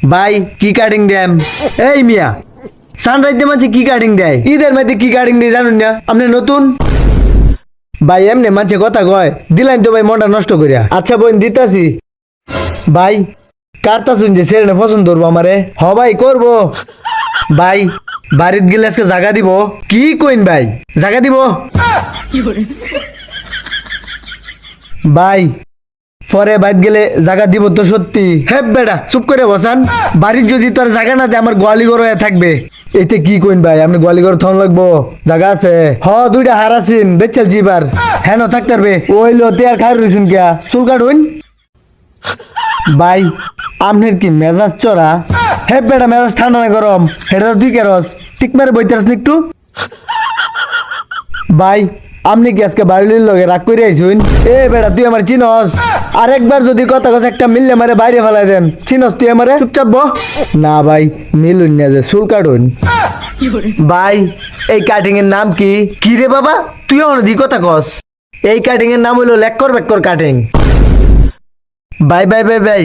ভাই কি কাটিং দেন? এই মিয়া সানরাইজে মাঝে কি কাটিং দেয়? ঈদের মধ্যে কি কাটিং দিয়ে জানুন না? আপনি নতুন ভাই এমনি মাঝে কথা কয় দিলেন তো ভাই মনটা নষ্ট করিয়া। আচ্ছা বোন দিতাছি ভাই। কারটা শুনছে সেরে পছন্দ করবো আমারে? হ ভাই করবো ভাই। বাড়িত গেলে আজকে জায়গা দিব। কি কইন ভাই? জায়গা দিব ভাই। পরে বাইত গেলে জায়গা দিব তো সত্যি? হ্যাঁ বেটা চুপ করে বসান। বাড়ির যদি তোর জায়গা না দেয় আমার গোয়ালি ঘর হয়ে থাকবে। এতে কি কইন ভাই? আপনি গোয়ালি ঘর থন লাগবো? জায়গা আছে দুইটা হার আছেন বেচালছি এবার। হ্যাঁ থাকতে পারবে ওইলো তে আর খাই রয়েছেন কিয়া? চুল কাটুন ভাই। আপনার কি মেজাজ চড়া? হ্যাঁ বেটা মেজাজ ঠান্ডা না গরম? এটা তুই কেরস ঠিক মেরে বইতেরস না একটু? ভাই আপনি কি আজকে বাড়ির লগে রাগ করে আইসুন? এ বেটা তুই আমার চিনস? আরেকবার যদি কথা কথা একটা মিললে মারে বাইরে ফেলাই দেন। চিনস তুই আমারে? চুপচাপ বহ। না ভাই মিলুন না যে চুল কাটুন ভাই। এই কাটিং এর নাম কি? কি রে বাবা তুই অনদি কথা কস? এই কাটিং এর নাম হইলো লেক্কর বেক্কর কাটিং। ভাই ভাই ভাই ভাই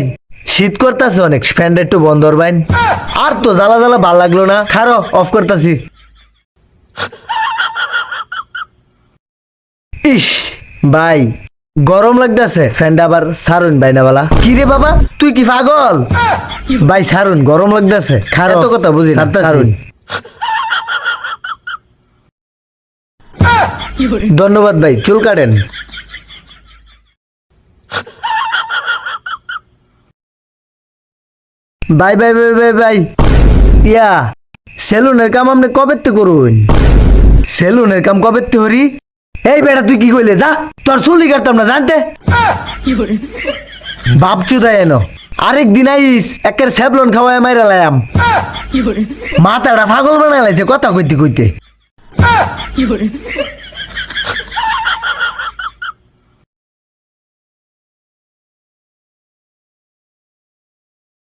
শীত করতেছে অনেক, ফ্যানটা একটু বন্ধ করবেন। আর তো জ্বালা জ্বালা ভাল লাগলো না, খারো অফ করতেছি। ইস ভাই গরম লাগতেছে, ফ্যানটা আবার সারুন ভাই না বালা। কি রে বাবা তুই কি পাগল? ভাই সারুন গরম লাগতেছে। খারো তো কথা বুঝি না, সারুন। ধন্যবাদ ভাই চুল কাটেন। ভাই ভাই ভাই ভাই ভাই ইয়া সেলুনের কাম আপনি কবে তে করুন? সেলুনের কাম কবে তে হরি? এই বেটা তুই কি কইলে? যা তোর চুলি কাটতাম না জানতে। ভাবছু তাই এনো আরেক দিন আইস একের স্যাবলন খাওয়ায় মাইরা লাইম। মাথাটা পাগল বানাই লাইছে কথা কইতে কইতে।